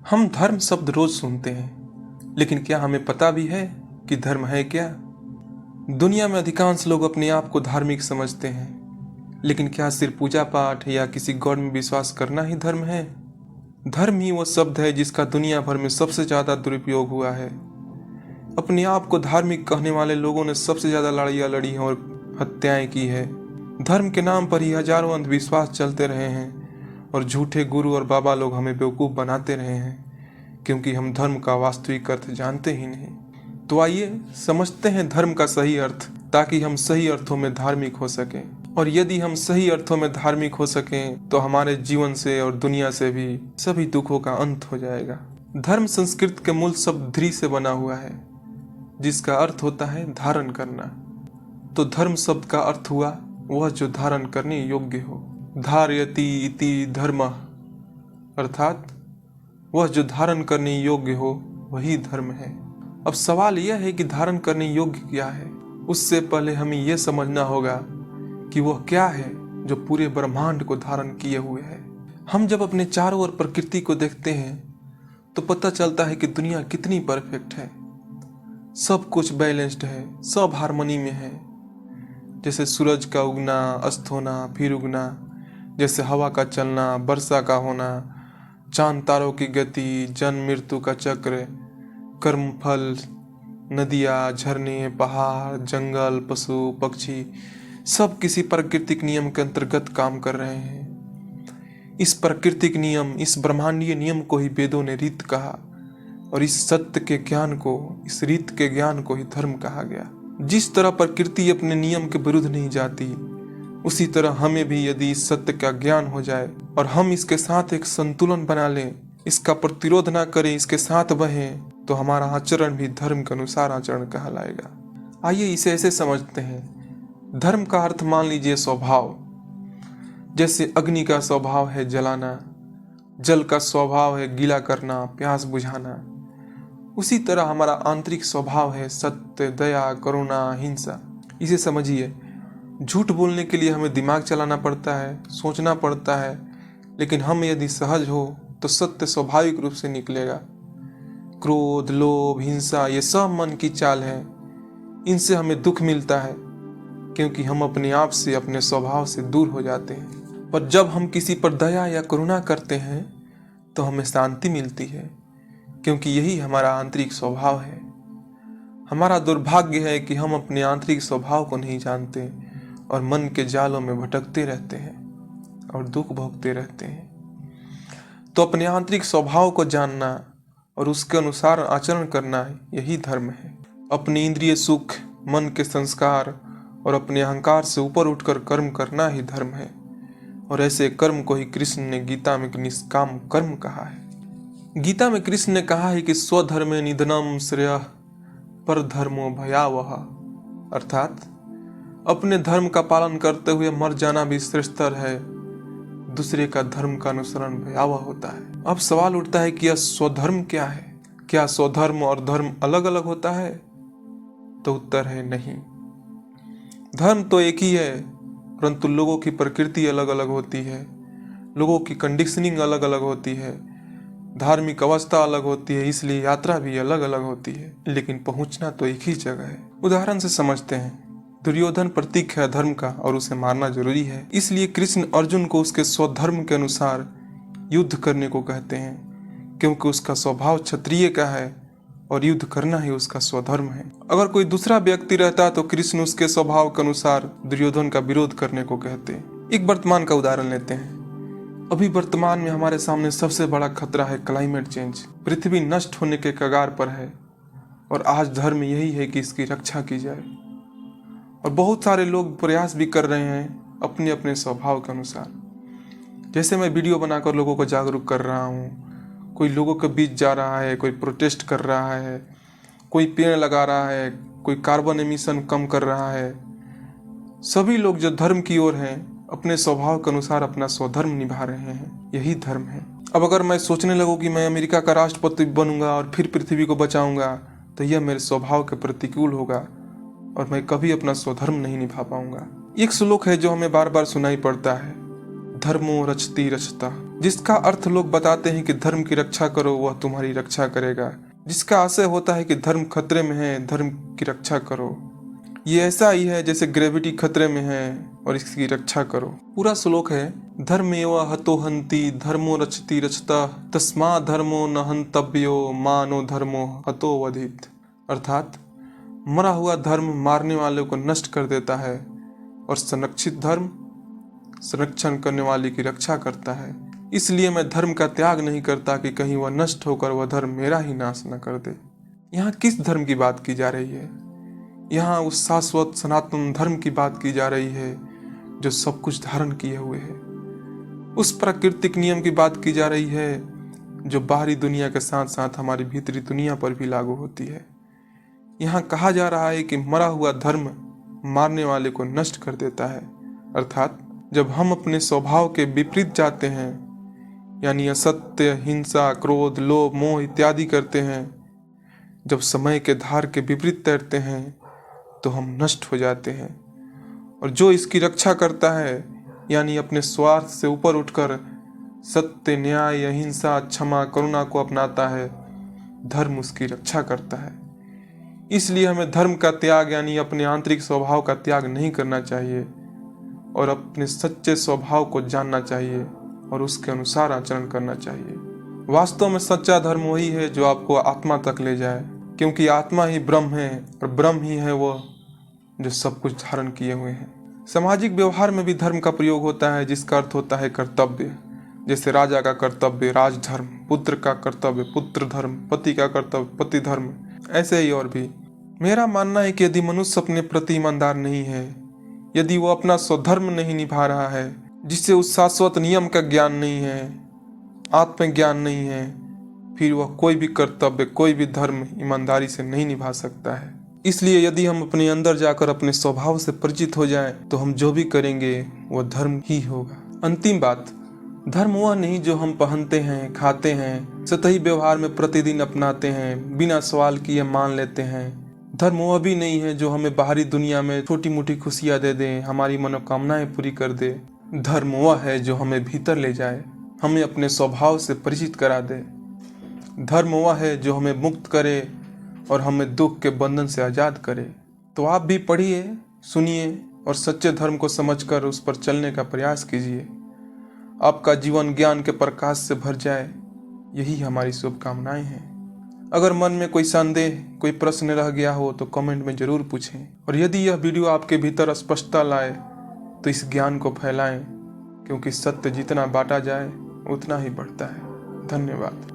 हम धर्म शब्द रोज सुनते हैं, लेकिन क्या हमें पता भी है कि धर्म है क्या? दुनिया में अधिकांश लोग अपने आप को धार्मिक समझते हैं, लेकिन क्या सिर्फ पूजा पाठ या किसी गॉड में विश्वास करना ही धर्म है? धर्म ही वो शब्द है जिसका दुनिया भर में सबसे ज्यादा दुरुपयोग हुआ है। अपने आप को धार्मिक कहने वाले लोगों ने सबसे ज्यादा लड़ाइयाँ लड़ी हैं और हत्याएं की है। धर्म के नाम पर ही हजारों अंधविश्वास चलते रहे हैं और झूठे गुरु और बाबा लोग हमें बेवकूफ़ बनाते रहे हैं, क्योंकि हम धर्म का वास्तविक अर्थ जानते ही नहीं। तो आइए समझते हैं धर्म का सही अर्थ, ताकि हम सही अर्थों में धार्मिक हो सकें। और यदि हम सही अर्थों में धार्मिक हो सकें तो हमारे जीवन से और दुनिया से भी सभी दुखों का अंत हो जाएगा। धर्म संस्कृत के मूल शब्द ध्री से बना हुआ है, जिसका अर्थ होता है धारण करना। तो धर्म शब्द का अर्थ हुआ वह जो धारण करने योग्य हो। धारयति इति धर्मः, अर्थात वह जो धारण करने योग्य हो वही धर्म है। अब सवाल यह है कि धारण करने योग्य क्या है। उससे पहले हमें यह समझना होगा कि वह क्या है जो पूरे ब्रह्मांड को धारण किए हुए है। हम जब अपने चारों ओर प्रकृति को देखते हैं तो पता चलता है कि दुनिया कितनी परफेक्ट है। सब कुछ बैलेंस्ड है, सब हार्मनी में है। जैसे सूरज का उगना, अस्त होना, फिर उगना, जैसे हवा का चलना, वर्षा का होना, चांद तारों की गति, जन्म मृत्यु का चक्र, कर्म फल, नदियाँ, झरने, पहाड़, जंगल, पशु पक्षी, सब किसी प्राकृतिक नियम के अंतर्गत काम कर रहे हैं। इस प्राकृतिक नियम, इस ब्रह्मांडीय नियम को ही वेदों ने रीत कहा, और इस सत्य के ज्ञान को, इस रीत के ज्ञान को ही धर्म कहा गया। जिस तरह प्रकृति अपने नियम के विरुद्ध नहीं जाती, उसी तरह हमें भी यदि इस सत्य का ज्ञान हो जाए और हम इसके साथ एक संतुलन बना लें, इसका प्रतिरोध ना करें, इसके साथ बहें, तो हमारा आचरण भी धर्म के अनुसार आचरण कहलाएगा। आइए इसे ऐसे समझते हैं। धर्म का अर्थ मान लीजिए स्वभाव। जैसे अग्नि का स्वभाव है जलाना, जल का स्वभाव है गीला करना, प्यास बुझाना, उसी तरह हमारा आंतरिक स्वभाव है सत्य, दया, करुणा, हिंसा। इसे समझिए। झूठ बोलने के लिए हमें दिमाग चलाना पड़ता है, सोचना पड़ता है, लेकिन हम यदि सहज हो तो सत्य स्वाभाविक रूप से निकलेगा। क्रोध, लोभ, हिंसा, ये सब मन की चाल है। इनसे हमें दुख मिलता है, क्योंकि हम अपने आप से, अपने स्वभाव से दूर हो जाते हैं। पर जब हम किसी पर दया या करुणा करते हैं तो हमें शांति मिलती है, क्योंकि यही हमारा आंतरिक स्वभाव है। हमारा दुर्भाग्य है कि हम अपने आंतरिक स्वभाव को नहीं जानते और मन के जालों में भटकते रहते हैं और दुख भोगते रहते हैं। तो अपने आंतरिक स्वभाव को जानना और उसके अनुसार आचरण करना, यही धर्म है। अपने इंद्रिय सुख, मन के संस्कार और अपने अहंकार से ऊपर उठकर कर्म करना ही धर्म है। और ऐसे कर्म को ही कृष्ण ने गीता में निष्काम कर्म कहा है। गीता में कृष्ण ने कहा है कि स्वधर्मे निधनम श्रेयः परधर्मो भयावह, अर्थात अपने धर्म का पालन करते हुए मर जाना भी श्रेष्ठतर है, दूसरे का धर्म का अनुसरण भयावह होता है। अब सवाल उठता है कि यह स्वधर्म क्या है? क्या स्वधर्म और धर्म अलग अलग होता है? तो उत्तर है नहीं। धर्म तो एक ही है, परंतु लोगों की प्रकृति अलग अलग होती है, लोगों की कंडीशनिंग अलग अलग होती है, धार्मिक अवस्था अलग होती है, इसलिए यात्रा भी अलग अलग होती है, लेकिन पहुंचना तो एक ही जगह है। उदाहरण से समझते हैं। दुर्योधन प्रतीक है धर्म का और उसे मारना जरूरी है, इसलिए कृष्ण अर्जुन को उसके स्वधर्म के अनुसार युद्ध करने को कहते हैं, क्योंकि उसका स्वभाव क्षत्रिय का है और युद्ध करना ही उसका स्वधर्म है। अगर कोई दूसरा व्यक्ति रहता तो कृष्ण उसके स्वभाव के अनुसार दुर्योधन का विरोध करने को कहते हैं। एक वर्तमान का उदाहरण लेते हैं। अभी वर्तमान में हमारे सामने सबसे बड़ा खतरा है क्लाइमेट चेंज। पृथ्वी नष्ट होने के कगार पर है और आज धर्म यही है कि इसकी रक्षा की जाए। और बहुत सारे लोग प्रयास भी कर रहे हैं अपने अपने स्वभाव के अनुसार। जैसे मैं वीडियो बनाकर लोगों को जागरूक कर रहा हूँ, कोई लोगों के बीच जा रहा है, कोई प्रोटेस्ट कर रहा है, कोई पेड़ लगा रहा है, कोई कार्बन एमिशन कम कर रहा है। सभी लोग जो धर्म की ओर हैं अपने स्वभाव के अनुसार अपना स्वधर्म निभा रहे हैं, यही धर्म है। अब अगर मैं सोचने लगूं कि मैं अमेरिका का राष्ट्रपति बनूंगा और फिर पृथ्वी को बचाऊंगा, तो यह मेरे स्वभाव के प्रतिकूल होगा और मैं कभी अपना स्वधर्म नहीं निभा पाऊंगा। एक श्लोक है जो हमें बार बार सुनाई पड़ता है, धर्मो रचति रचता। जिसका अर्थ लोग बताते हैं कि धर्म की रक्षा करो, वह तुम्हारी रक्षा करेगा। जिसका आशय होता है कि धर्म खतरे में है, धर्म की रक्षा करो। ये ऐसा ही है जैसे ग्रेविटी खतरे में है और इसकी रक्षा करो। पूरा श्लोक है, धर्मेव हतो हन्ति धर्मो रक्षति रक्षतः तस्मा धर्मो न हन्तव्यो मानो धर्मो हतो वधित। अर्थात मरा हुआ धर्म मारने वाले को नष्ट कर देता है और संरक्षित धर्म संरक्षण करने वाले की रक्षा करता है। इसलिए मैं धर्म का त्याग नहीं करता कि कहीं वह नष्ट होकर वह धर्म मेरा ही नाश न कर दे। यहाँ किस धर्म की बात की जा रही है? यहाँ उस शाश्वत सनातन धर्म की बात की जा रही है जो सब कुछ धारण किए हुए है। उस प्राकृतिक नियम की बात की जा रही है जो बाहरी दुनिया के साथ साथ हमारी भीतरी दुनिया पर भी लागू होती है। यहाँ कहा जा रहा है कि मरा हुआ धर्म मारने वाले को नष्ट कर देता है। अर्थात जब हम अपने स्वभाव के विपरीत जाते हैं, यानी असत्य, हिंसा, क्रोध, लोभ, मोह इत्यादि करते हैं, जब समय के धार के विपरीत तैरते हैं तो हम नष्ट हो जाते हैं। और जो इसकी रक्षा करता है, यानी अपने स्वार्थ से ऊपर उठकर सत्य, न्याय, अहिंसा, क्षमा, करुणा को अपनाता है, धर्म उसकी रक्षा करता है। इसलिए हमें धर्म का त्याग यानी अपने आंतरिक स्वभाव का त्याग नहीं करना चाहिए और अपने सच्चे स्वभाव को जानना चाहिए और उसके अनुसार आचरण करना चाहिए। वास्तव में सच्चा धर्म वही है जो आपको आत्मा तक ले जाए, क्योंकि आत्मा ही ब्रह्म है और ब्रह्म ही है वो जो सब कुछ धारण किए हुए हैं। सामाजिक व्यवहार में भी धर्म का प्रयोग होता है जिसका अर्थ होता है कर्तव्य। जैसे राजा का कर्तव्य राजधर्म, पुत्र का कर्तव्य पुत्र धर्म, पति का कर्तव्य पति धर्म, ऐसे ही और भी। मेरा मानना है कि यदि मनुष्य अपने प्रति ईमानदार नहीं है, यदि वो अपना स्वधर्म नहीं निभा रहा है, जिससे उस शाश्वत नियम का ज्ञान नहीं है, आत्मज्ञान नहीं है, फिर वह कोई भी कर्तव्य, कोई भी धर्म ईमानदारी से नहीं निभा सकता है। इसलिए यदि हम अपने अंदर जाकर अपने स्वभाव से परिचित हो जाएं, तो हम जो भी करेंगे वह धर्म ही होगा। अंतिम बात, धर्म वह नहीं जो हम पहनते हैं, खाते हैं, सतही व्यवहार में प्रतिदिन अपनाते हैं, बिना सवाल किए मान लेते हैं। धर्म वह भी नहीं है जो हमें बाहरी दुनिया में छोटी मोटी खुशियां दे दे, हमारी मनोकामनाएं पूरी कर दे। धर्म वह है जो हमें भीतर ले जाए, हमें अपने स्वभाव से परिचित करा दे। धर्म वह है जो हमें मुक्त करे और हमें दुख के बंधन से आज़ाद करे। तो आप भी पढ़िए, सुनिए और सच्चे धर्म को समझकर उस पर चलने का प्रयास कीजिए। आपका जीवन ज्ञान के प्रकाश से भर जाए, यही हमारी शुभकामनाएं हैं। अगर मन में कोई संदेह, कोई प्रश्न रह गया हो तो कमेंट में जरूर पूछें। और यदि यह वीडियो आपके भीतर स्पष्टता लाए तो इस ज्ञान को फैलाएं, क्योंकि सत्य जितना बांटा जाए उतना ही बढ़ता है। धन्यवाद।